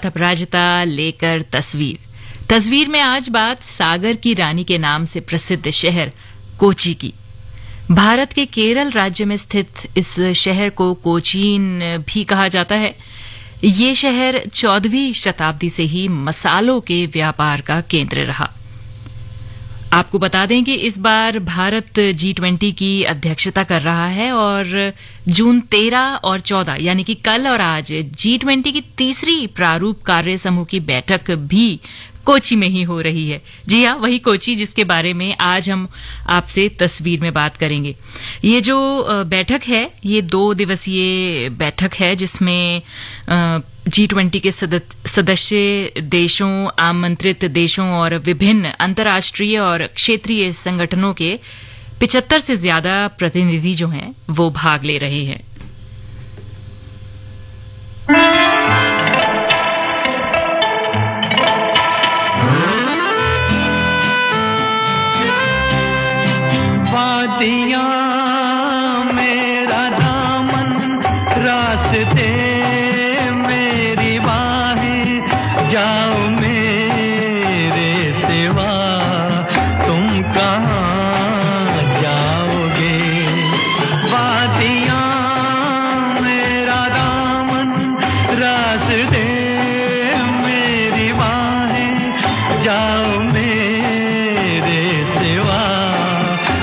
अपराजिता लेकर तस्वीर में आज बात सागर की रानी के नाम से प्रसिद्ध शहर कोची की। भारत के केरल राज्य में स्थित इस शहर को कोचीन भी कहा जाता है। ये शहर 14वीं शताब्दी से ही मसालों के व्यापार का केंद्र रहा। आपको बता दें कि इस बार भारत G20 की अध्यक्षता कर रहा है और जून 13 और 14 यानी कि कल और आज G20 की तीसरी प्रारूप कार्य समूह की बैठक भी कोची में ही हो रही है। जी हाँ, वही कोची जिसके बारे में आज हम आपसे तस्वीर में बात करेंगे। ये जो बैठक है ये 2 दिवसीय बैठक है जिसमें G20 के सदस्य देशों, आमंत्रित देशों और विभिन्न अंतर्राष्ट्रीय और क्षेत्रीय संगठनों के 75 से ज्यादा प्रतिनिधि जो हैं वो भाग ले रहे हैं। वादियाँ मेरा दामन, रास्ते मेरी बाहें, जाओ मेरे सिवा तुम कहाँ जाओगे। वादियाँ मेरा दामन, रास्ते मेरी बाहें, जाओ मेरे सिवा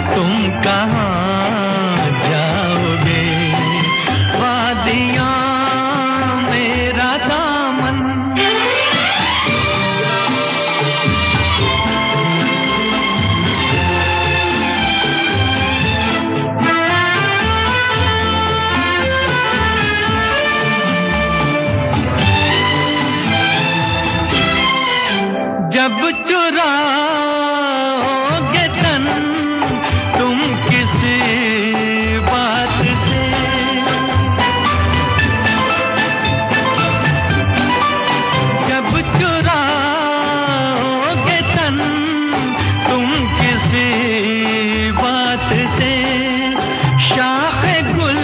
तुम कहाँ जाओगे। वादियाँ मेरा दामन। जब चुराओगे तन तुम किसी बात से, जब चुराओगे तन तुम किसी बात से, शाख गुल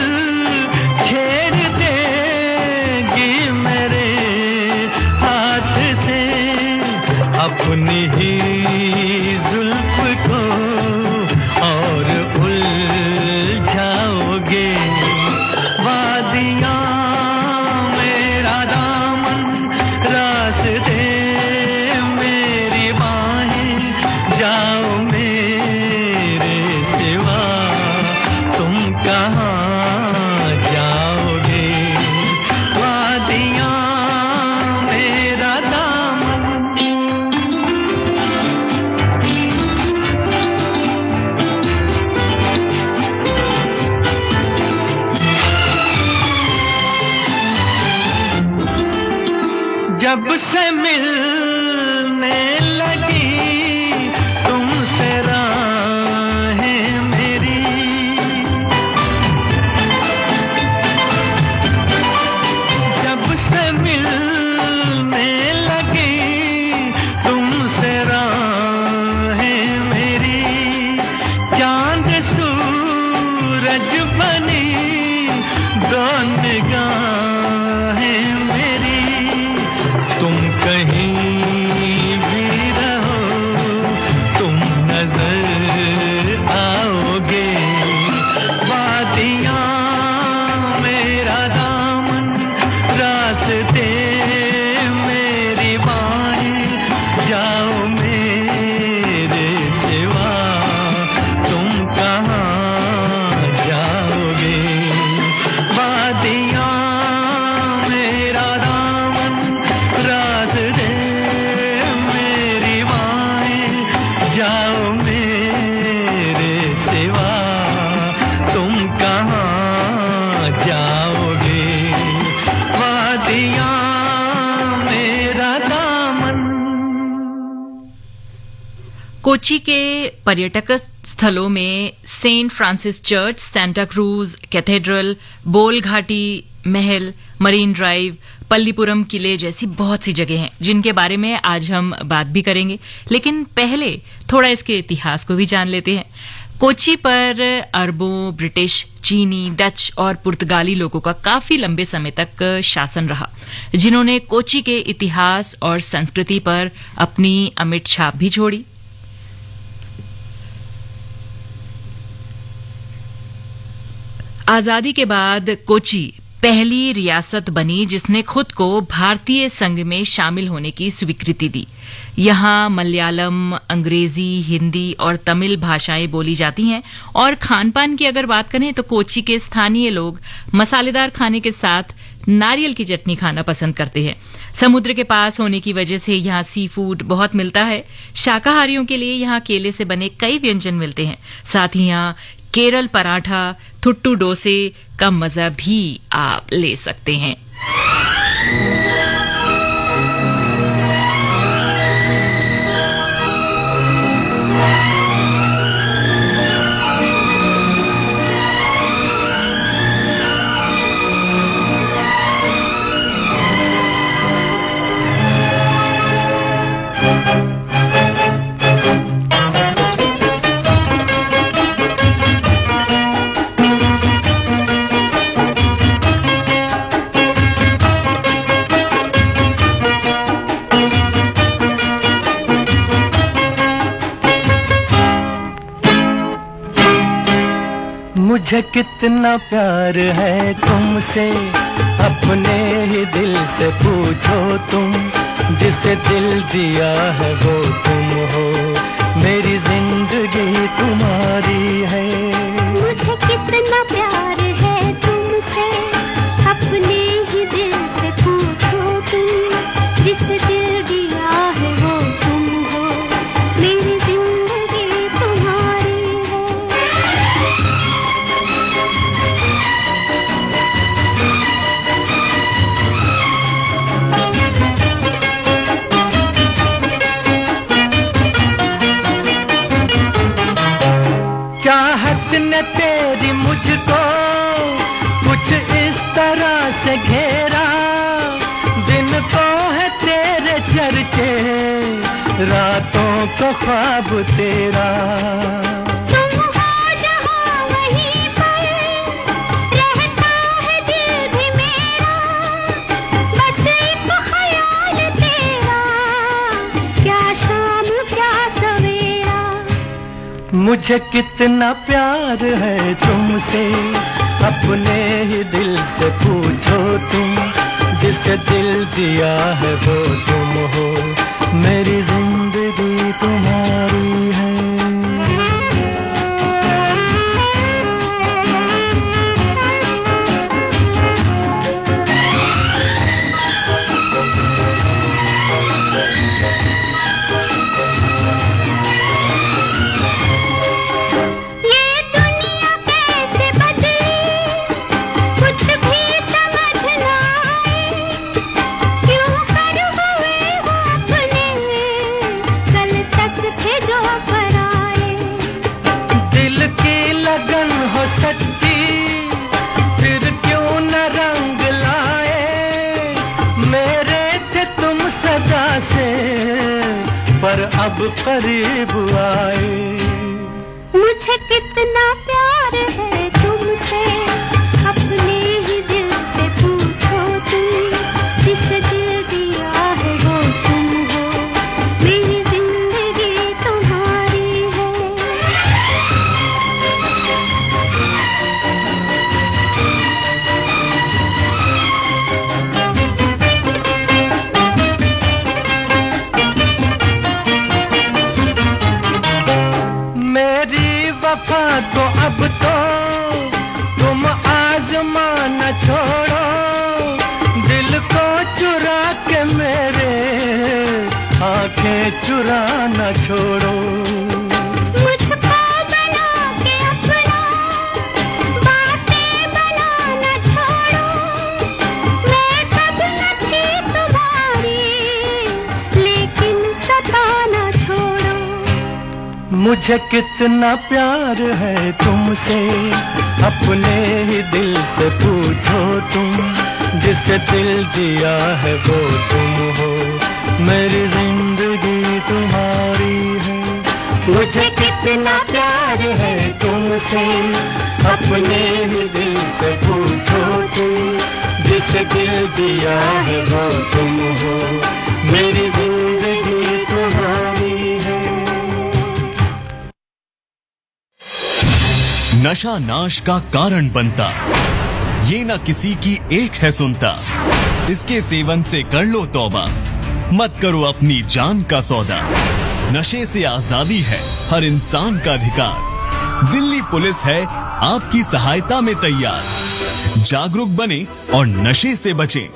छेड़ देगी मेरे हाथ से। अपनी ही जुल्फ को और उलझाओगे। वादियाँ मेरा दामन, रास्ते मेरी बाहें, जाओ मेरे सिवा तुम कहाँ जाओगे। वादियाँ मेरा दामन। जब से मिलने लगी तुमसे राहें मेरी, जब से मिलने लगी तुमसे राहें मेरी, चांद सूरज बनी दो निगाहें मेरी। तुम कहीं भी रहो तुम नजर आओगे। वादियाँ मेरा दामन, रास्ते मेरी बाहें, जाओ मेरे सिवा तुम कहाँ जाओगे। वादियाँ मेरा दामन, रास्ते मेरी बाहें, जाओ मेरे सिवा तुम कहाँ जाओगे। वादियाँ मेरा दामन। कोची के पर्यटक स्थलों में saint Francis church, Santa Cruz cathedral, Bolgatty महल, मरीन ड्राइव, पल्लीपुरम किले जैसी बहुत सी जगह हैं जिनके बारे में आज हम बात भी करेंगे। लेकिन पहले थोड़ा इसके इतिहास को भी जान लेते हैं। कोची पर अरबों, ब्रिटिश, चीनी, डच और पुर्तगाली लोगों का काफी लंबे समय तक शासन रहा, जिन्होंने कोची के इतिहास और संस्कृति पर अपनी अमिट छाप भी छोड़ी। आजादी के बाद कोची पहली रियासत बनी जिसने खुद को भारतीय संघ में शामिल होने की स्वीकृति दी। यहां मलयालम, अंग्रेजी, हिंदी और तमिल भाषाएं बोली जाती हैं और खान-पान की अगर बात करें तो कोची के स्थानीय लोग मसालेदार खाने के साथ नारियल की चटनी खाना पसंद करते हैं। समुद्र के पास होने की वजह से यहाँ सी फूड बहुत मिलता है। शाकाहारियों के लिए यहाँ केले से बने कई व्यंजन मिलते हैं। साथ ही यहाँ केरल पराठा, थुट्टू डोसे का मजा भी आप ले सकते हैं। मुझे कितना प्यार है तुमसे, अपने ही दिल से पूछो तुम, जिसे दिल दिया है वो तुम हो, मेरी जिंदगी तुम्हारी है। मुझे कितना प्यार है तुमसे, अपने ही दिल से पूछो तुम, जिसे दिल दिया है वो तुम हो, मेरी जिंदगी तुम्हारी चाहत ने तेरी मुझको कुछ इस तरह से घेरा, दिन को है तेरे चर्चे, रातों को ख्वाब तेरा। तुम हो जहाँ वहीं पर, रहता है दिल भी मेरा, बस एक ख्याल तेरा, क्या शाम क्या सवेरा। मुझे कितना प्यार है तुमसे, अपने ही दिल से पूछो तुम, जिसे दिल दिया है वो तुम हो, मेरी जिंदगी तुम्हारी है। पर अब करीब आए। मुझे कितना प्यार है तुमसे, अपने ही दिल से पूछो तुम, जिसे दिल दिया है वो तुम हो, मेरी जिंदगी तुम्हारी है। वफा तो अब तो तुम आजमाना छोड़ो, दिल को चुरा के मेरे आंखें चुराना छोड़ो। मुझको बना के अपना, बातें बनाना छोड़ो, मैं कब न थी तुम्हारी, लेकिन सताना छोड़ो। मुझे कितना प्यार है तुमसे, अपने ही दिल से पूछो तुम, जिसे दिल दिया है वो तुम हो, मेरी जिंदगी तुम्हारी है। मुझे कितना प्यार है तुमसे, अपने ही दिल से पूछो तुम, जिसे दिल दिया है वो तुम हो, मेरी जिंदगी तुम्हारी है। नशा नाश का कारण बनता, ये न किसी की एक है सुनता, इसके सेवन से कर लो तौबा, मत करो अपनी जान का सौदा। नशे से आजादी है हर इंसान का अधिकार, दिल्ली पुलिस है आपकी सहायता में तैयार। जागरूक बने और नशे से बचें,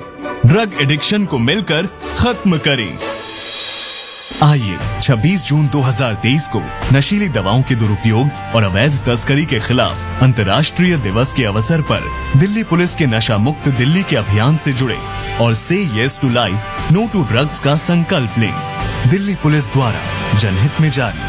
ड्रग एडिक्शन को मिलकर खत्म करें। आइए 26 जून 2023 को नशीली दवाओं के दुरुपयोग और अवैध तस्करी के खिलाफ अंतर्राष्ट्रीय दिवस के अवसर पर दिल्ली पुलिस के नशा मुक्त दिल्ली के अभियान से जुड़े और से yes to life, no to drugs का संकल्प लें। दिल्ली पुलिस द्वारा जनहित में जारी।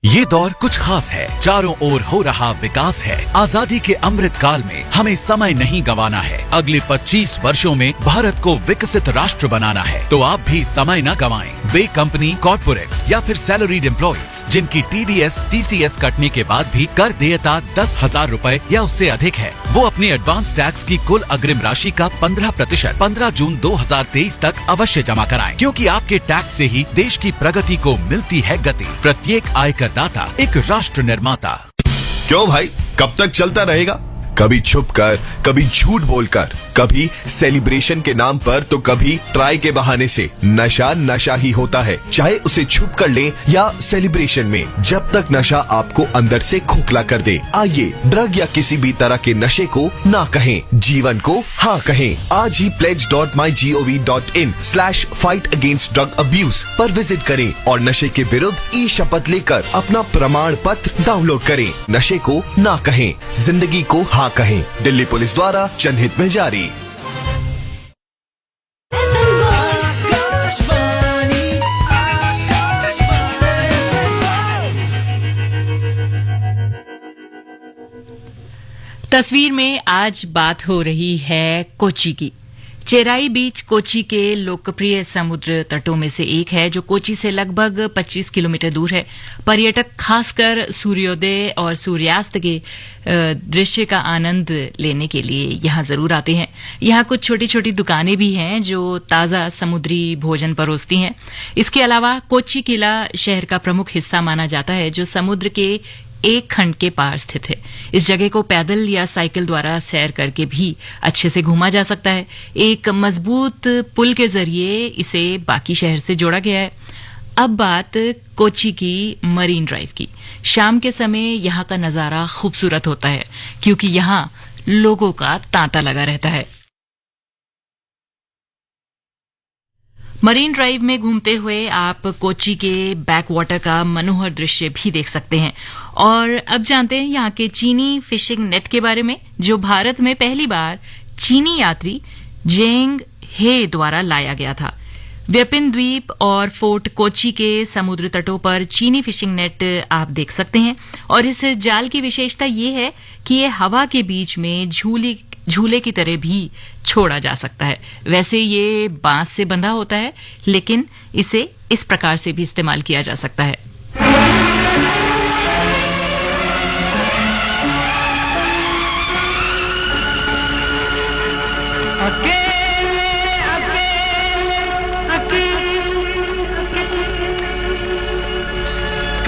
ये दौर कुछ खास है, चारों ओर हो रहा विकास है। आजादी के अमृत काल में हमें समय नहीं गंवाना है। अगले 25 वर्षों में भारत को विकसित राष्ट्र बनाना है, तो आप भी समय न गंवाएं। वे कंपनी, कॉर्पोरेट्स या फिर सैलरीड एम्प्लॉइज जिनकी TDS, TCS कटने के बाद भी कर देयता 10,000 रूपए या उससे अधिक है, वो अपने एडवांस टैक्स की कुल अग्रिम राशि का 15% 15 जून 2023 तक अवश्य जमा कराएं, क्योंकि आपके टैक्स से ही देश की प्रगति को मिलती है गति। प्रत्येक आयकर दाता एक राष्ट्र निर्माता। क्यों भाई, कब तक चलता रहेगा? कभी छुप कर, कभी झूठ बोलकर, कभी सेलिब्रेशन के नाम पर तो कभी ट्राई के बहाने से। नशा नशा ही होता है, चाहे उसे छुप कर ले या सेलिब्रेशन में, जब तक नशा आपको अंदर से खोखला कर दे। आइए ड्रग या किसी भी तरह के नशे को ना कहें, जीवन को हाँ कहें। आज ही pledge.mygov.in/fight against drug abuse पर विजिट करें और नशे के विरुद्ध ई शपथ लेकर अपना प्रमाण पत्र डाउनलोड करें। नशे को ना कहें, जिंदगी को हाँ कहें। दिल्ली पुलिस द्वारा जनहित में जारी। तस्वीर में आज बात हो रही है कोच्चि की। चेराई बीच कोच्चि के लोकप्रिय समुद्र तटों में से एक है, जो कोच्चि से लगभग 25 किलोमीटर दूर है। पर्यटक खासकर सूर्योदय और सूर्यास्त के दृश्य का आनंद लेने के लिए यहां जरूर आते हैं। यहां कुछ छोटी छोटी दुकानें भी हैं जो ताजा समुद्री भोजन परोसती हैं। इसके अलावा कोच्चि किला शहर का प्रमुख हिस्सा माना जाता है, जो समुद्र के एक खंड के पार स्थित है। इस जगह को पैदल या साइकिल द्वारा सैर करके भी अच्छे से घूमा जा सकता है। एक मजबूत पुल के जरिए इसे बाकी शहर से जोड़ा गया है। अब बात कोच्चि की मरीन ड्राइव की। शाम के समय यहां का नजारा खूबसूरत होता है, क्योंकि यहां लोगों का तांता लगा रहता है। मरीन ड्राइव में घूमते हुए आप कोच्चि के बैक वाटर का मनोहर दृश्य भी देख सकते हैं। और अब जानते हैं यहाँ के चीनी फिशिंग नेट के बारे में, जो भारत में पहली बार चीनी यात्री जेंग हे द्वारा लाया गया था। व्यपिन द्वीप और फोर्ट कोच्चि के समुद्र तटों पर चीनी फिशिंग नेट आप देख सकते हैं। और इस जाल की विशेषता ये है कि ये हवा के बीच में झूले की तरह भी छोड़ा जा सकता है। वैसे ये बांस से बंधा होता है, लेकिन इसे इस प्रकार से भी इस्तेमाल किया जा सकता है।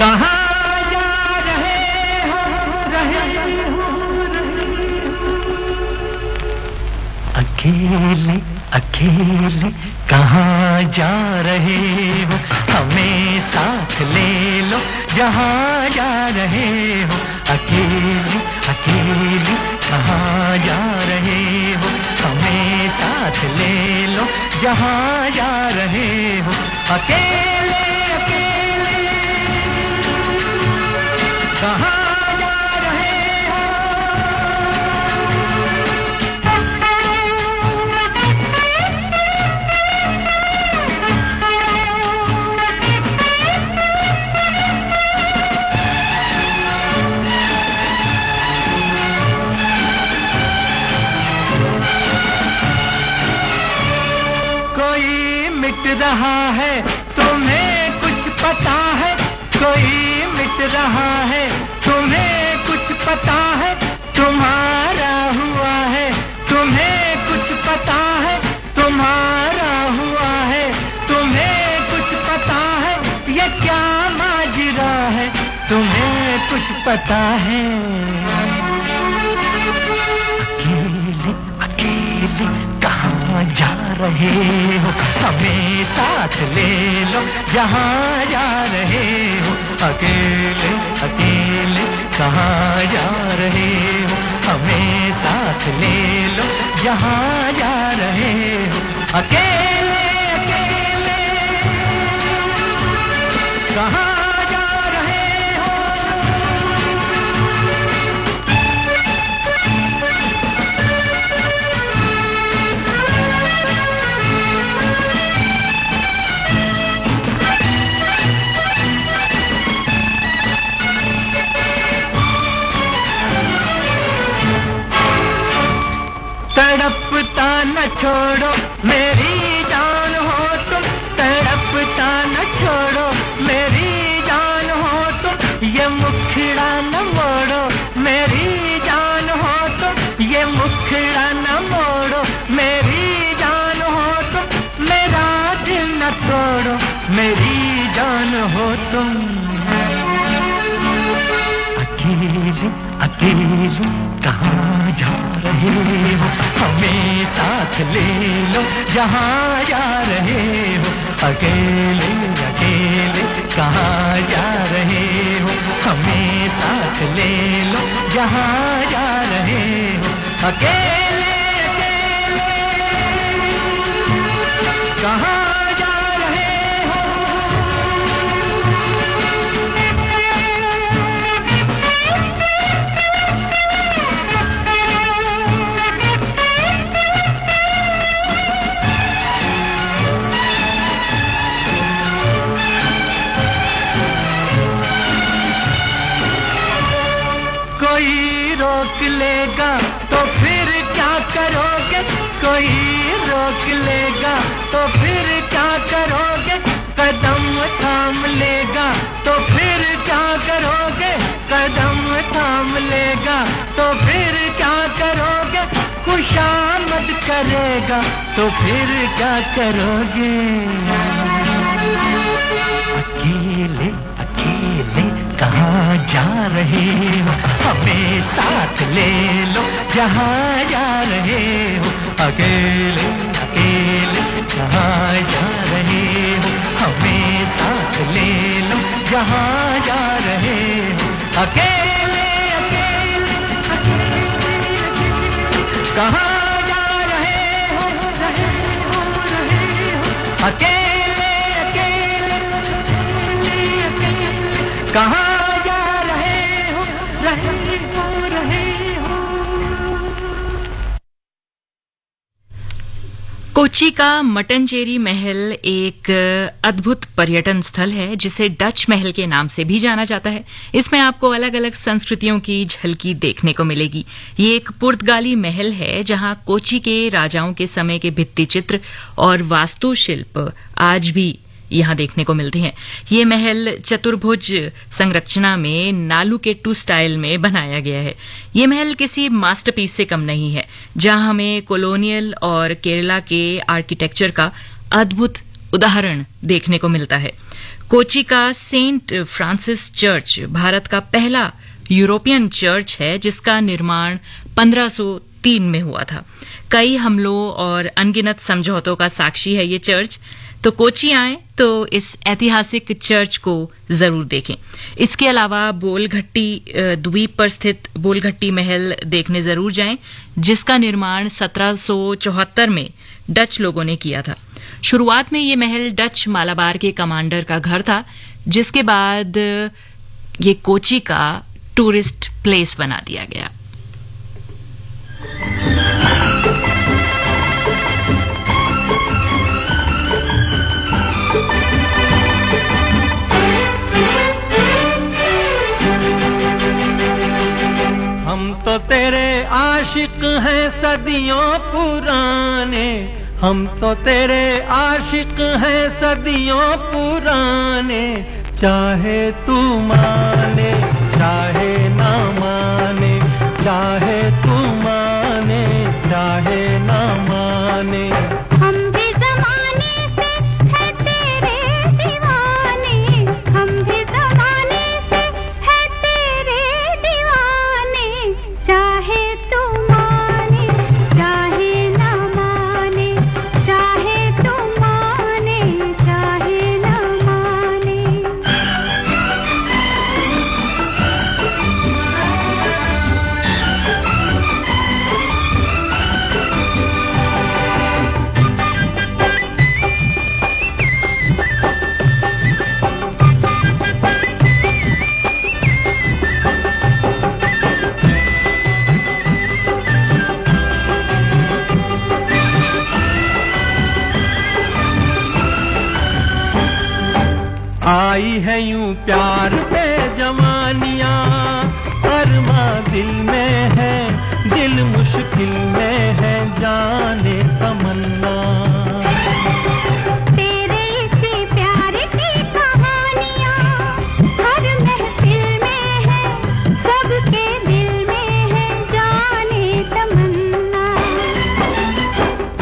कहाँ जा रहे हो, अकेले अकेले कहाँ जा रहे हो, हमें साथ ले लो जहाँ जा रहे हो। अकेले अकेले कहाँ जा रहे हो, हमें साथ ले लो जहाँ जा रहे हो। अकेले अकेले कहाँ जा रहे हो। कोई मिट रहा है, तुम्हें कुछ पता है? कोई मिट बीत रहा है, तुम्हें कुछ पता है, तुम्हारा हुआ है, तुम्हें कुछ पता है, तुम्हारा हुआ है, तुम्हें कुछ पता है, ये क्या माजरा है, तुम्हें कुछ पता है। अकेले अकेले कहाँ जा रहे हो, हमें साथ ले लो जहाँ जा रहे हो। अकेले अकेले कहाँ जा रहे हो, हमें साथ ले लो जहाँ जा रहे हो। अकेले अकेले कहाँ तड़पता न छोड़ो मेरी जान हो तुम, तड़पता न छोड़ो मेरी जान हो तुम, ये मुखड़ा न मोड़ो मेरी जान हो तुम, ये मुखड़ा न मोड़ो मेरी जान हो तुम, मेरा दिल न तोड़ो मेरी जान हो तुम। अकेले अकेले कहाँ जा रहे हो, हमें साथ ले लो जहाँ जा रहे हो। अकेले अकेले कहाँ जा रहे हो, हमें साथ ले लो जहाँ जा रहे हो। अकेले अकेले कहाँ रोक लेगा तो फिर क्या करोगे, कोई रोक लेगा तो फिर क्या करोगे, कदम थाम लेगा तो फिर क्या करोगे, कदम थाम लेगा तो फिर क्या करोगे, खुशामद करेगा तो फिर क्या करोगे। अकेले अकेले कहाँ जा रहे हो, हमें साथ ले लो जहाँ जा रहे हो। अकेले अकेले कहाँ जा रहे हो, हमें साथ ले लो जहाँ जा रहे हो। अकेले अकेले कहाँ जा रहे हो, अकेले अकेले कहाँ कोच्चि का मट्टनचेरी महल एक अद्भुत पर्यटन स्थल है जिसे डच महल के नाम से भी जाना जाता है। इसमें आपको अलग अलग संस्कृतियों की झलकी देखने को मिलेगी। ये एक पुर्तगाली महल है जहां कोच्चि के राजाओं के समय के भित्ति चित्र और वास्तुशिल्प आज भी यहां देखने को मिलते हैं। ये महल चतुर्भुज संरचना में नालुकेट्टू स्टाइल में बनाया गया है। ये महल किसी मास्टरपीस से कम नहीं है, जहां हमें कॉलोनियल और केरला के आर्किटेक्चर का अद्भुत उदाहरण देखने को मिलता है। कोच्चि का सेंट फ्रांसिस चर्च भारत का पहला यूरोपियन चर्च है जिसका निर्माण 1503 में हुआ था। कई हमलों और अनगिनत समझौतों का साक्षी है ये चर्च। तो कोच्चि आए तो इस ऐतिहासिक चर्च को जरूर देखें। इसके अलावा बोलघट्टी द्वीप पर स्थित बोलघट्टी महल देखने जरूर जाएं, जिसका निर्माण 1774 में डच लोगों ने किया था। शुरुआत में ये महल डच मालाबार के कमांडर का घर था, जिसके बाद ये कोच्चि का टूरिस्ट प्लेस बना दिया गया। हम तो तेरे आशिक हैं सदियों पुराने, हम तो तेरे आशिक हैं सदियों पुराने, चाहे तू माने चाहे ना माने, चाहे तू माने चाहे ना माने। हम भी ज़माने से है तेरे दीवाने, हम भी ज़माने से है तेरे दीवाने। चाहे तू माने चाहे ना माने, चाहे तू माने चाहे ना माने। आई है यूं प्यार पे जवानियां, अरमा दिल में है, दिल मुश्किल में है, जाने तमन्ना। तेरे इसी प्यार की कहानियां हर महफिल में है, सबके दिल में है, जाने तमन्ना।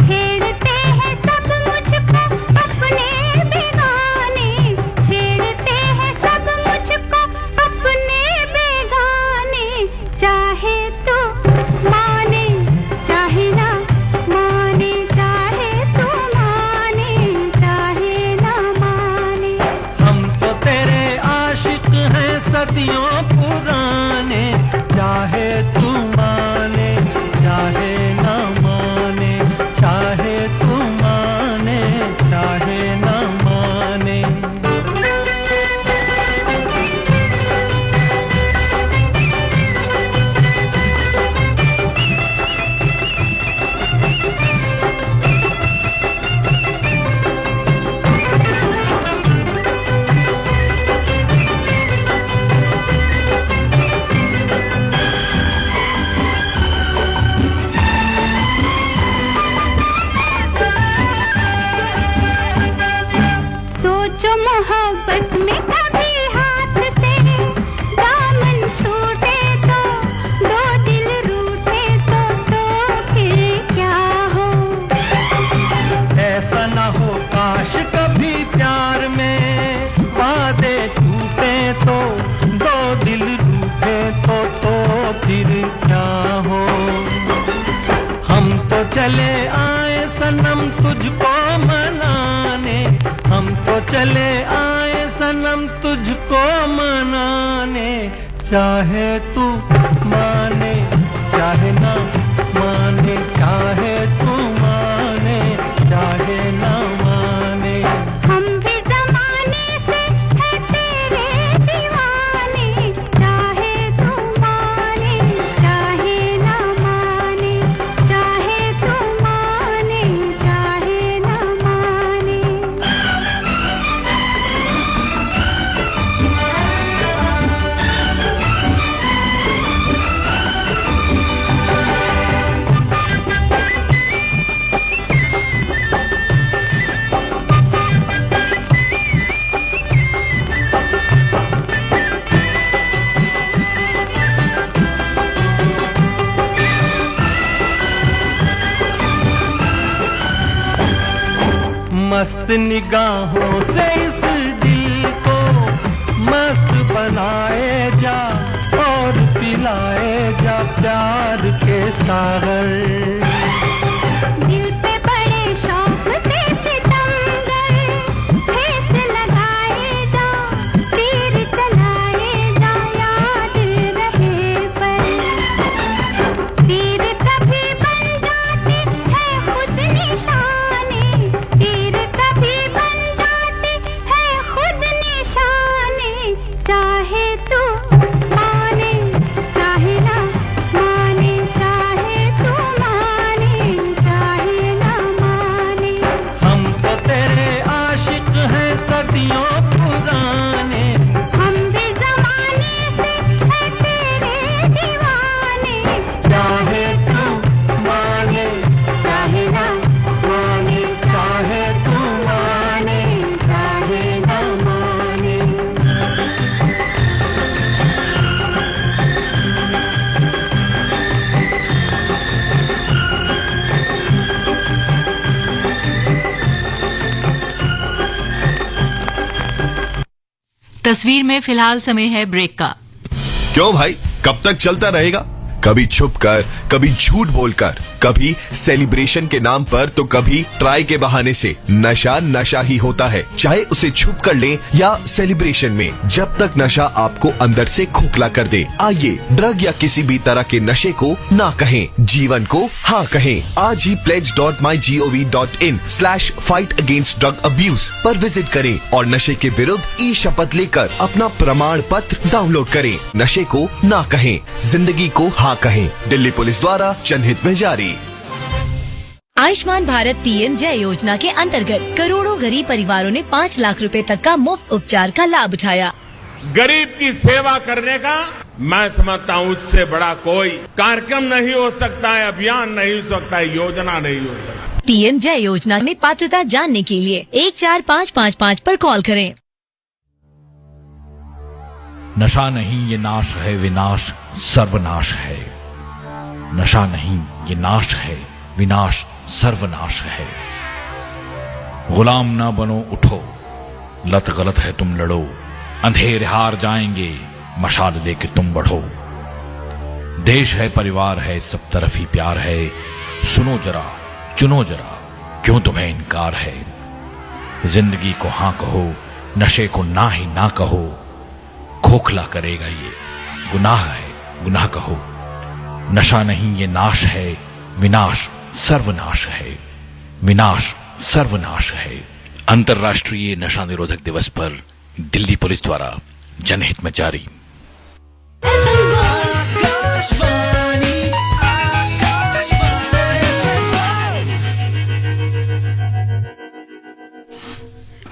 छेड़ते हैं सब मुझको अपने बेगाने, छेड़ते हैं सब मुझको अपने बेगाने। चाहे तू माने चाहे ना माने, चाहे तू माने चाहे ना माने। हम तो तेरे आशिक हैं सदियों पुराने, चाहे तू माने चाहे ना माने, चाहे तू माने चाहे ना माने। सोचो मोहब्बत में कभी हाथ से दामन छूटे तो, दो दिल रूठे तो फिर क्या हो। ऐसा न हो काश कभी प्यार में वादे टूटे तो, दो दिल रूठे तो फिर क्या हो। हम तो चले आए सनम तुझको मनाने, हम तो चले आए सनम तुझको मनाने। चाहे तू माने चाहे ना माने, चाहे तू माने चाहे ना माने। हम भी ज़माने से है तेरे दीवाने, चाहे तू माने चाहे ना माने, चाहे तू माने चाहे ना माने। मस्त निगाहों से इस दिल को मस्त बनाए जा, और पिलाए जा प्यार के सागर। दिल पे बड़े शौक से सितमगर ठेस लगाए जा, तीर चलाए जा, याद रहे पर। तीर कभी बन जाते हैं खुद निशाने, तीर कभी बन जाते हैं खुद निशाने। चाहे तू माने चाहे ना माने, चाहे तू माने चाहे तस्वीर में फिलहाल समय है ब्रेक का। क्यों भाई, कब तक चलता रहेगा? कभी छुप कर, कभी झूठ बोलकर, कभी सेलिब्रेशन के नाम पर तो कभी ट्राई के बहाने से नशा नशा ही होता है, चाहे उसे छुप कर लें या सेलिब्रेशन में, जब तक नशा आपको अंदर से खोखला कर दे। आइए ड्रग या किसी भी तरह के नशे को ना कहें, जीवन को हाँ कहें। आज ही pledge.mygov.in/fight against drug abuse पर विजिट करें और नशे के विरुद्ध ई शपथ लेकर अपना प्रमाण पत्र डाउनलोड करें। नशे को ना कहें, जिंदगी को हाँ कहें। दिल्ली पुलिस द्वारा जनहित में जारी। आयुष्मान भारत पीएम जय योजना के अंतर्गत करोड़ों गरीब परिवारों ने 5 लाख रुपए तक का मुफ्त उपचार का लाभ उठाया। गरीब की सेवा करने का मैं समझता हूँ उससे बड़ा कोई कार्यक्रम नहीं हो सकता है, अभियान नहीं हो सकता है, योजना नहीं हो सकता। पीएम जय योजना में पात्रता जानने के लिए 14555 पर कॉल करें। नशा नहीं ये नाश है, विनाश सर्वनाश है। नशा नहीं ये नाश है, विनाश सर्वनाश है। गुलाम ना बनो, उठो, लत गलत है तुम लड़ो। अंधेरे हार जाएंगे, मशाल लेके तुम बढ़ो। देश है, परिवार है, सब तरफ ही प्यार है। सुनो जरा, चुनो जरा, क्यों तुम्हें इनकार है। जिंदगी को हाँ कहो, नशे को ना ही ना कहो। खोखला करेगा ये, गुनाह है, गुनाह कहो। नशा नहीं ये नाश है, विनाश सर्वनाश है। विनाश सर्वनाश है। अंतर्राष्ट्रीय नशा निरोधक दिवस पर दिल्ली पुलिस द्वारा जनहित में जारी।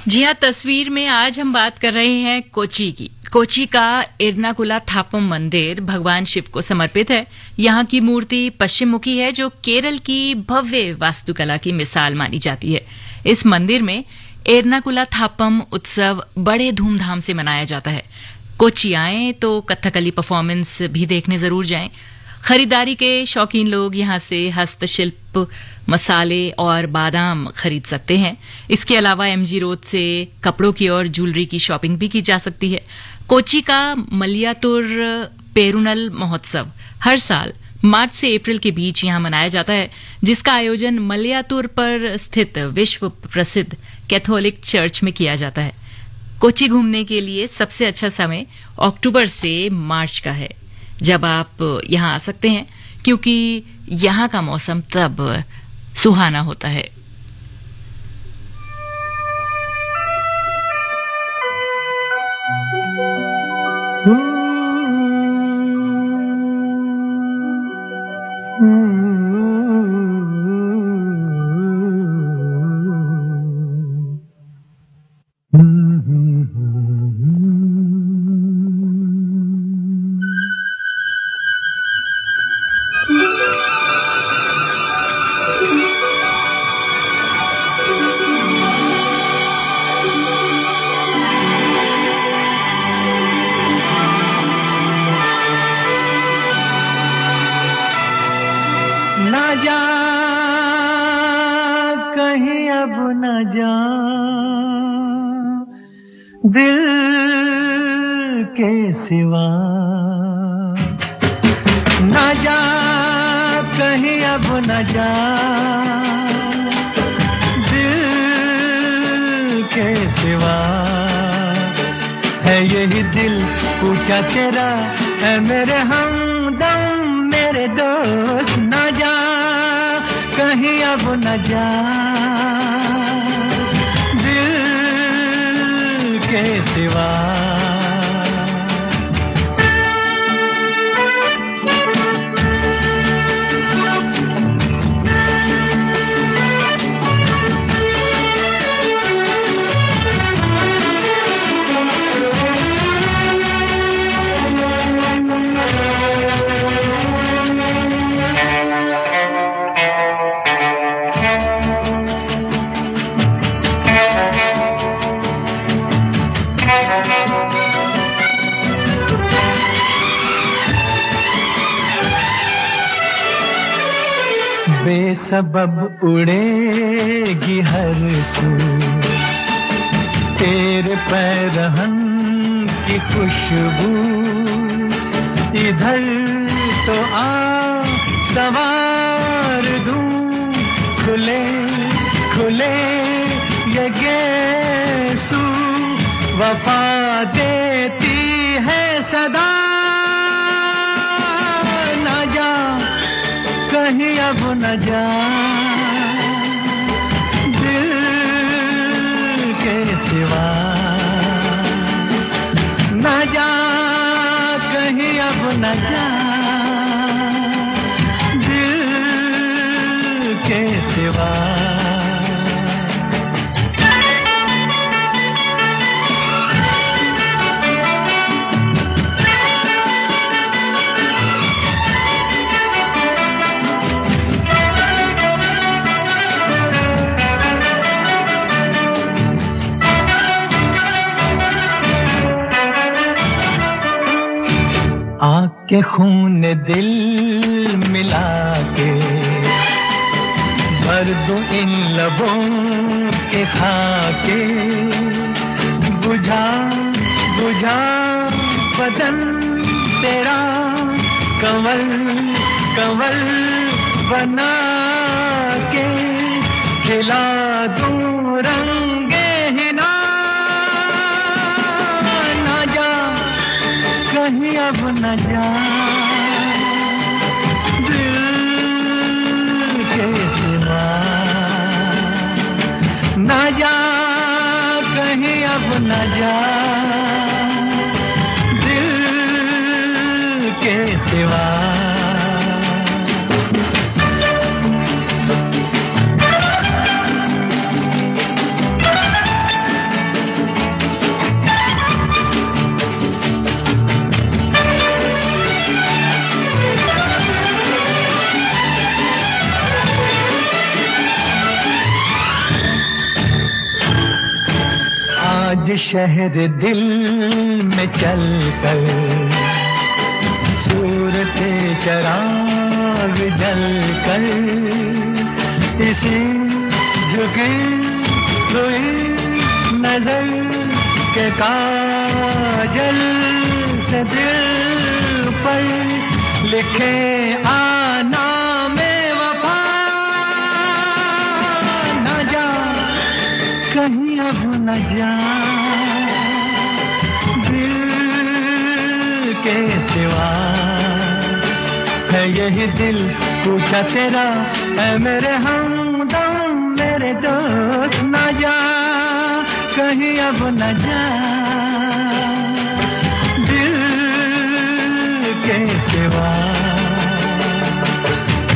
जी हाँ, तस्वीर में आज हम बात कर रहे हैं कोची की। कोची का एर्नाकुला थापम मंदिर भगवान शिव को समर्पित है। यहाँ की मूर्ति पश्चिम मुखी है, जो केरल की भव्य वास्तुकला की मिसाल मानी जाती है। इस मंदिर में एर्नाकुला थापम उत्सव बड़े धूमधाम से मनाया जाता है। कोची आएं तो कथकली परफॉर्मेंस भी देखने जरूर जाएं। खरीदारी के शौकीन लोग यहाँ से हस्तशिल्प, मसाले और बादाम खरीद सकते हैं। इसके अलावा एमजी रोड से कपड़ों की और ज्वेलरी की शॉपिंग भी की जा सकती है। कोची का मलयातुर पेरुनल महोत्सव हर साल मार्च से अप्रैल के बीच यहां मनाया जाता है, जिसका आयोजन मलयातुर पर स्थित विश्व प्रसिद्ध कैथोलिक चर्च में किया जाता है। कोची घूमने के लिए सबसे अच्छा समय अक्टूबर से मार्च का है, जब आप यहां आ सकते हैं, क्योंकि यहां का मौसम तब सुहाना होता है। दिल के सिवा न जा कहीं, अब न जा दिल के सिवा। है यही दिल पूछा तेरा, है मेरे हमदम मेरे दोस्त। न जा कहीं, अब न जा के सिवा। बेसबब उड़ेगी हर सू, तेरे पैरहन की खुशबू, इधर तो आ सवार दूं, खुले खुले ये गेसू, वफा देती है सदा, न जा कहीं अब न जा, दिल के सिवा, न जा कहीं अब न जा, दिल के सिवा। आके खून दिल मिला के भर दूं इन लबों के खाके, बुझा बुझा बदन तेरा कंवल कंवल बना के, खिला दूं रंगे हिना, ना जा कहीं अब न जा, दिल के सिवा, न जा कहीं अब न जा, दिल के सिवा। आज शहर दिल में चलकर सूरते चराग जलकर, इसी झुकी हुई नजर के काजल से दिल पर लिखे आना में वफा, न जा कहीं अब न जा, दिल के सिवा। है यही दिल पूछा तेरा, है मेरे हमदम मेरे दोस्त, न जा कहीं अब न जा, दिल के सिवा,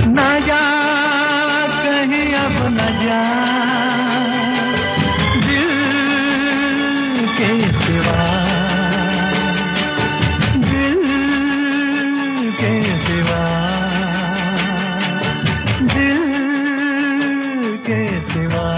न जा कहीं अब न जा, के सिवा, दिल के सिवा, दिल के सिवा।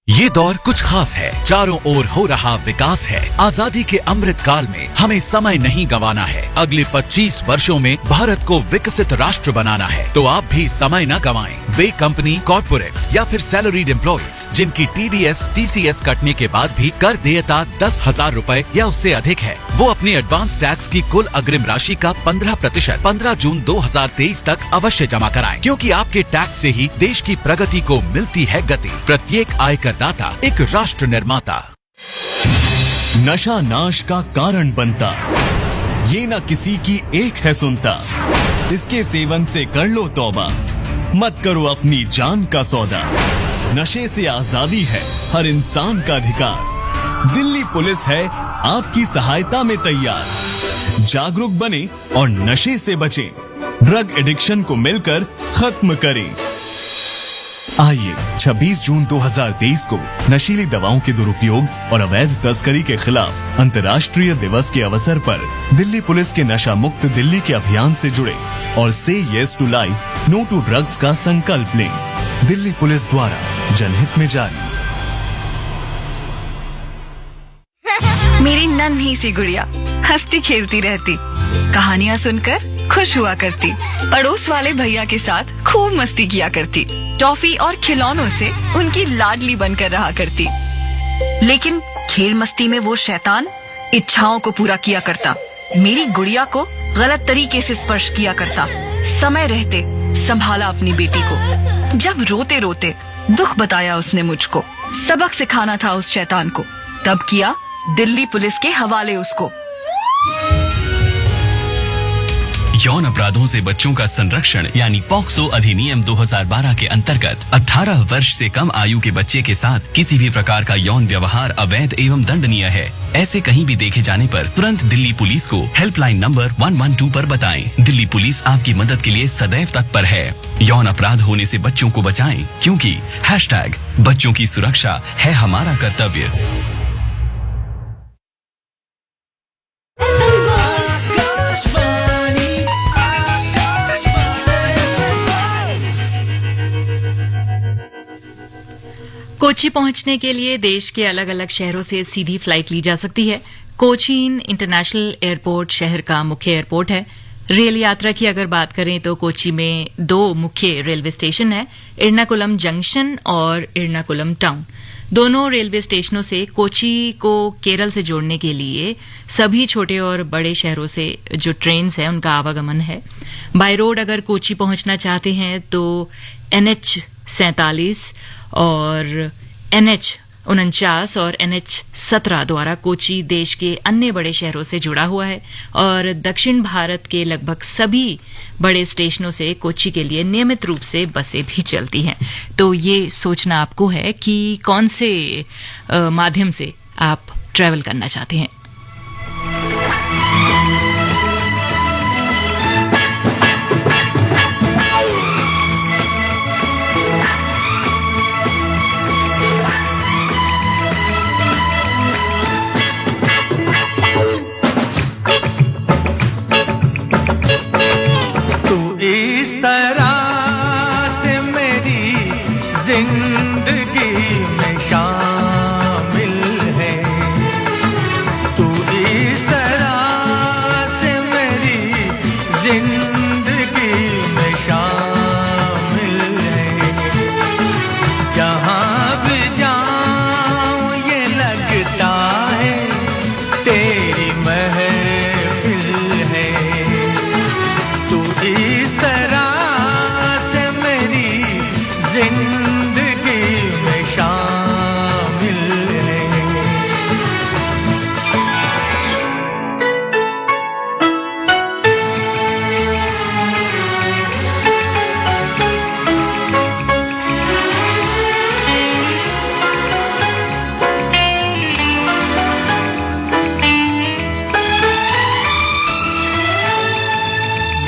ये दौर कुछ खास है, चारों ओर हो रहा विकास है। आजादी के अमृत काल में हमें समय नहीं गंवाना है। अगले 25 वर्षों में भारत को विकसित राष्ट्र बनाना है, तो आप भी समय न गंवाएं। वे कंपनी, कॉर्पोरेट्स या फिर सैलरीड एम्प्लॉइज जिनकी TDS, TCS कटने के बाद भी कर देयता 10,000 रूपए या उससे अधिक है, वो अपनी एडवांस टैक्स की कुल अग्रिम राशि का 15% 15 जून 2023 तक अवश्य जमा कराएं, क्योंकि आपके टैक्स से ही देश की प्रगति को मिलती है गति। प्रत्येक आयकर दाता एक राष्ट्र निर्माता। नशा नाश का कारण बनता, ये न किसी की एक है सुनता, इसके सेवन से कर लो तौबा, मत करो अपनी जान का सौदा। नशे से आजादी है हर इंसान का अधिकार, दिल्ली पुलिस है आपकी सहायता में तैयार। जागरूक बने और नशे से बचें, ड्रग एडिक्शन को मिलकर खत्म करें। आइए 26 जून 2023 को नशीली दवाओं के दुरुपयोग और अवैध तस्करी के खिलाफ अंतर्राष्ट्रीय दिवस के अवसर पर दिल्ली पुलिस के नशा मुक्त दिल्ली के अभियान से जुड़े और से yes to life, no to drugs का संकल्प लें। दिल्ली पुलिस द्वारा जनहित में जारी। मेरी नन्ही सी गुड़िया हंसती खेलती रहती, कहानियाँ सुनकर खुश हुआ करती, पड़ोस वाले भैया के साथ खूब मस्ती किया करती, टॉफी और खिलौनों से उनकी लाडली बनकर रहा करती। लेकिन खेल मस्ती में वो शैतान इच्छाओं को पूरा किया करता, मेरी गुड़िया को गलत तरीके से स्पर्श किया करता। समय रहते संभाला अपनी बेटी को। जब रोते रोते दुख बताया उसने मुझको, सबक सिखाना था उस शैतान को, तब किया दिल्ली पुलिस के हवाले उसको। यौन अपराधों से बच्चों का संरक्षण यानी पॉक्सो अधिनियम 2012 के अंतर्गत 18 वर्ष से कम आयु के बच्चे के साथ किसी भी प्रकार का यौन व्यवहार अवैध एवं दंडनीय है। ऐसे कहीं भी देखे जाने पर तुरंत दिल्ली पुलिस को हेल्पलाइन नंबर 112 पर बताएं। दिल्ली पुलिस आपकी मदद के लिए सदैव तत्पर है। यौन अपराध होने से बच्चों को बचाएं, क्योंकि #बच्चों की सुरक्षा है हमारा कर्तव्य। कोच्चि पहुंचने के लिए देश के अलग अलग शहरों से सीधी फ्लाइट ली जा सकती है। कोचीन इंटरनेशनल एयरपोर्ट शहर का मुख्य एयरपोर्ट है। रेल यात्रा की अगर बात करें तो कोच्चि में 2 मुख्य रेलवे स्टेशन हैं, एर्नाकुलम जंक्शन और एर्नाकुलम टाउन। दोनों रेलवे स्टेशनों से कोच्चि को केरल से जोड़ने के लिए सभी छोटे और बड़े शहरों से जो ट्रेन्स हैं उनका आवागमन है। बाय रोड अगर कोच्चि पहुंचना चाहते हैं तो NH47 और NH49 और NH17 द्वारा कोच्चि देश के अन्य बड़े शहरों से जुड़ा हुआ है और दक्षिण भारत के लगभग सभी बड़े स्टेशनों से कोच्चि के लिए नियमित रूप से बसें भी चलती हैं। तो ये सोचना आपको है कि कौन से माध्यम से आप ट्रैवल करना चाहते हैं। इस तरह से मेरी जिंदगी में शामिल है, तू इस तरह से मेरी जिंदगी में शामिल है। जहाँ भी जाऊँ ये लगता है तेरी महफिल है। तू इस तरह से मेरी जिंदगी में शामिल है।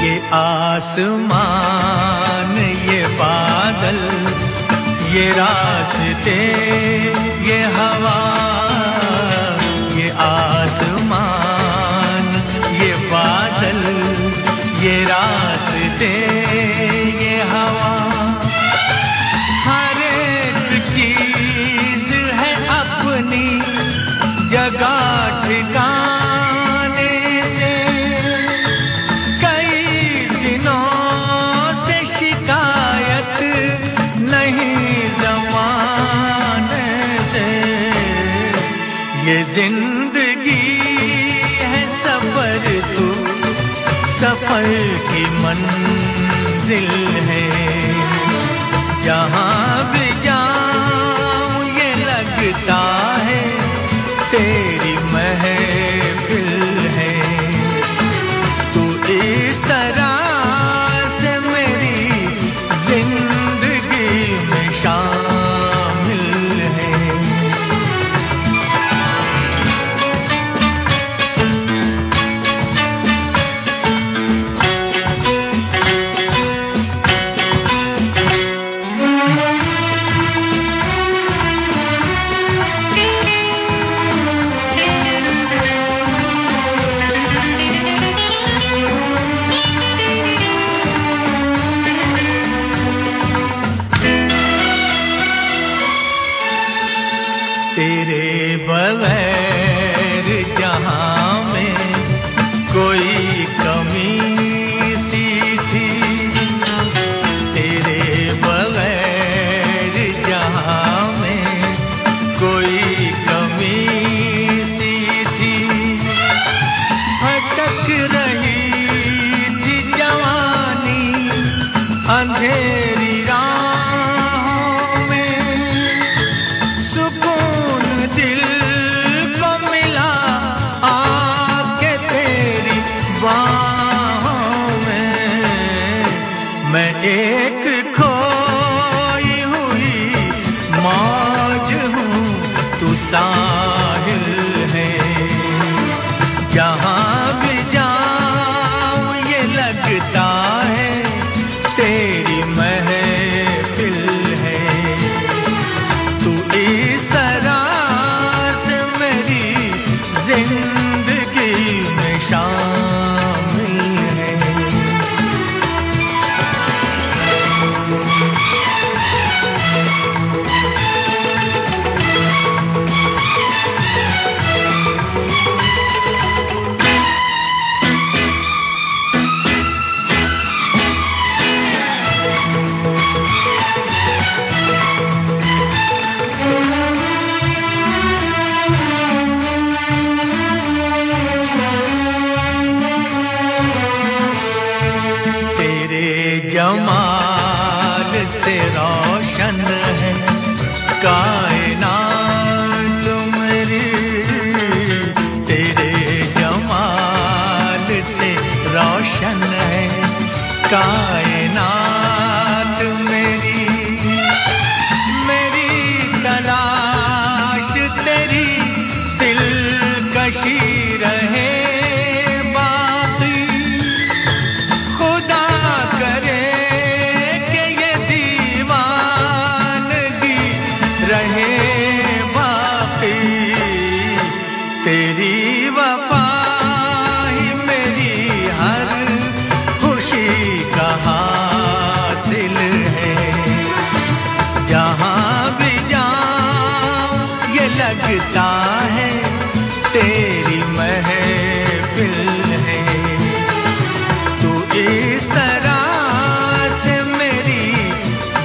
ये आसमान, ये बादल, ये रास्ते, ये हवा, ये आसमान, ये बादल, ये रास्ते, ये हवा, हर एक चीज है अपनी जगह ठिकाने से। शिकायत नहीं ज़माने से। ये जिंदगी है सफर, तू सफर की मंजिल है। जहाँ भी जाऊँ ये लगता है तेरी महफिल है। तू इस तरह जिंदगी में शामिल है। तेरे बगैर जहाँ में कोई कमी सी थी, तेरे बगैर जहाँ में कोई कमी मौज हूँ तू साहिल है, जहाँ भी जाऊँ ये लगता है तेरी महफिल है। तू इस तरह से मेरी जिंदगी में शामिल है। जमाल से रोशन है कायनात मेरी, तेरे जमाल से रोशन है कायनात मेरी। मेरी तलाश तेरी दिलकशी रहे लगता है तेरी महफिल है। तू इस तरह से मेरी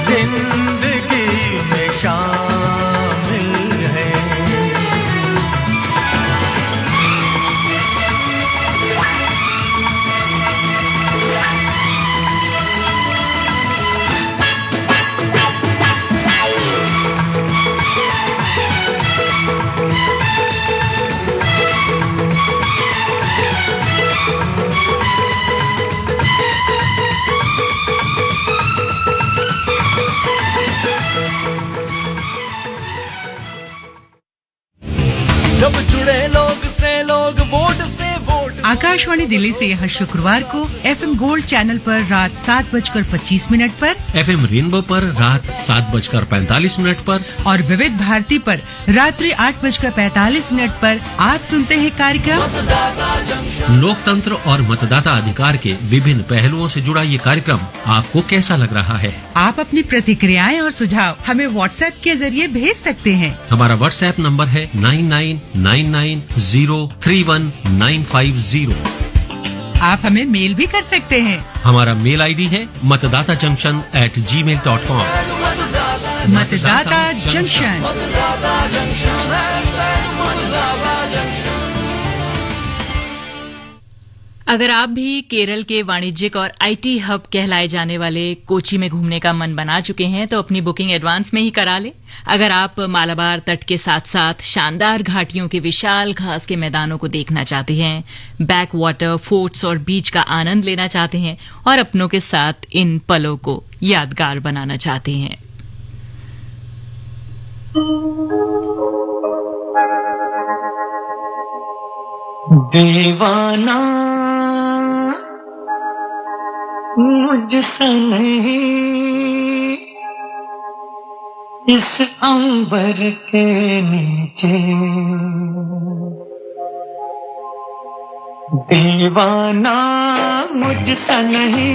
जिंदगी में शामिल है। जब जुड़े लोग से लोग वोट से वोट। आकाशवाणी दिल्ली से हर शुक्रवार को FM गोल्ड चैनल पर रात 7:25 पर, FM रेनबो पर रात 7:45 पर और विविध भारती पर रात्रि 8:45 पर आप सुनते हैं कार्यक्रम लोकतंत्र और मतदाता अधिकार के विभिन्न पहलुओं से जुड़ा ये कार्यक्रम आपको कैसा लग रहा है? आप अपनी प्रतिक्रियाएं और सुझाव हमें WhatsApp के जरिए भेज सकते हैं। हमारा WhatsApp नंबर है 9999031950। आप हमें मेल भी कर सकते हैं। हमारा मेल ID है मतदाताजंक्शन@gmail.com। मतदाता जंक्शन। अगर आप भी केरल के वाणिज्यिक और IT हब कहलाए जाने वाले कोची में घूमने का मन बना चुके हैं तो अपनी बुकिंग एडवांस में ही करा लें। अगर आप मालाबार तट के साथ साथ शानदार घाटियों के विशाल घास के मैदानों को देखना चाहते हैं, बैक वाटर, फोर्ट्स और बीच का आनंद लेना चाहते हैं और अपनों के साथ इन पलों को यादगार बनाना चाहते हैं, दीवाना मुझसे नहीं, इस अंबर के नीचे दीवाना मुझसे नहीं,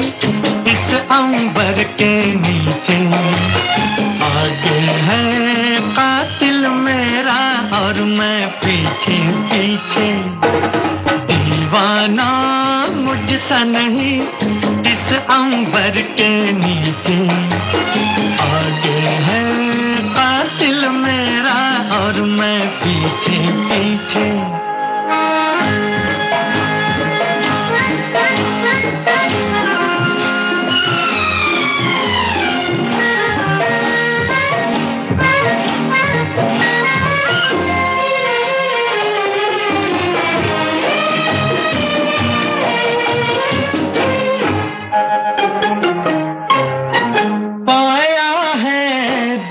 इस अंबर के नीचे आगे है कातिल मेरा और मैं पीछे पीछे। दीवाना मुझसे नहीं, इस अंबर के नीचे आगे है कातिल मेरा और मैं पीछे पीछे।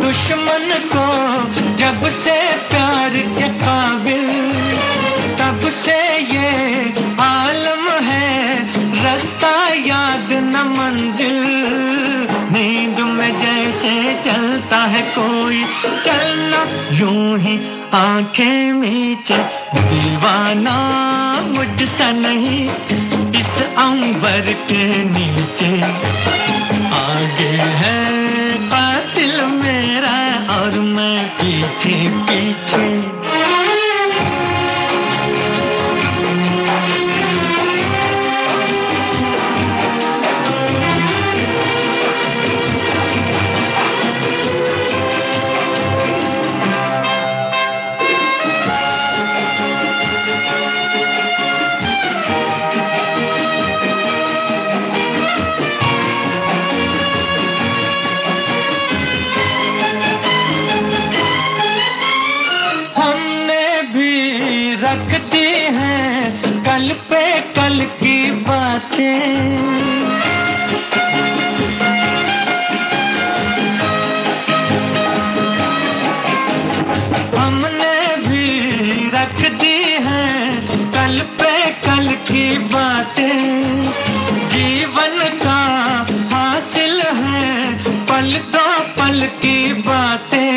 दुश्मन जीवन को जब से प्यार के काबिल, तब से ये आलम है, रास्ता याद न मंजिल। नींद में जैसे चलता है कोई, चलना यूं ही आंखें मीचे। दीवाना मुझसा नहीं इस अंबर के नीचे, आगे है कातिल मेरा और मैं पीछे पीछे। रखती हैं कल पे कल की बातें, हमने भी रख दी हैं कल पे कल की बातें। जीवन का हासिल है पल दो पल की बातें,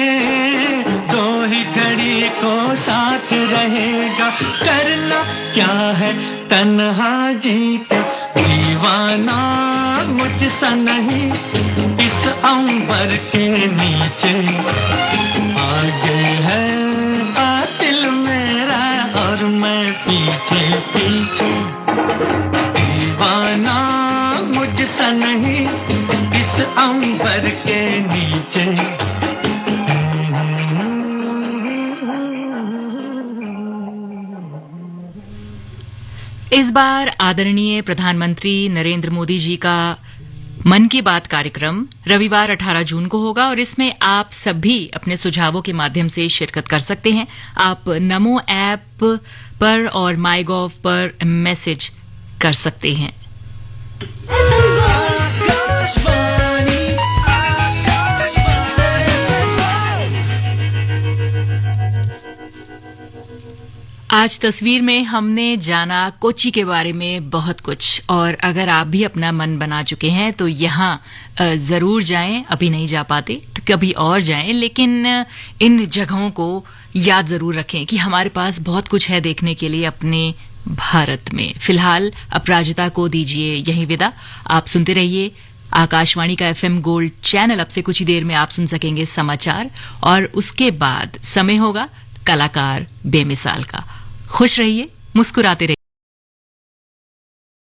दो ही घड़ी को साथ रहेगा, करना क्या है तन्हा जी के। दीवाना मुझसा नहीं इस अंबर के नीचे, आगे है कातिल मेरा और मैं पीछे पीछे। दीवाना मुझसा नहीं इस अंबर के नीचे। इस बार आदरणीय प्रधानमंत्री नरेंद्र मोदी जी का मन की बात कार्यक्रम रविवार 18 जून को होगा और इसमें आप सभी अपने सुझावों के माध्यम से शिरकत कर सकते हैं। आप नमो ऐप पर और माईगॉव पर मैसेज कर सकते हैं। आज तस्वीर में हमने जाना कोच्चि के बारे में बहुत कुछ, और अगर आप भी अपना मन बना चुके हैं तो यहाँ जरूर जाएं। अभी नहीं जा पाते तो कभी और जाएं, लेकिन इन जगहों को याद जरूर रखें कि हमारे पास बहुत कुछ है देखने के लिए अपने भारत में। फिलहाल अपराजिता को दीजिए यही विदा। आप सुनते रहिए आकाशवाणी का FM गोल्ड चैनल। अब से कुछ ही देर में आप सुन सकेंगे समाचार और उसके बाद समय होगा कलाकार बेमिसाल का। खुश रहिए, मुस्कुराते रहिए।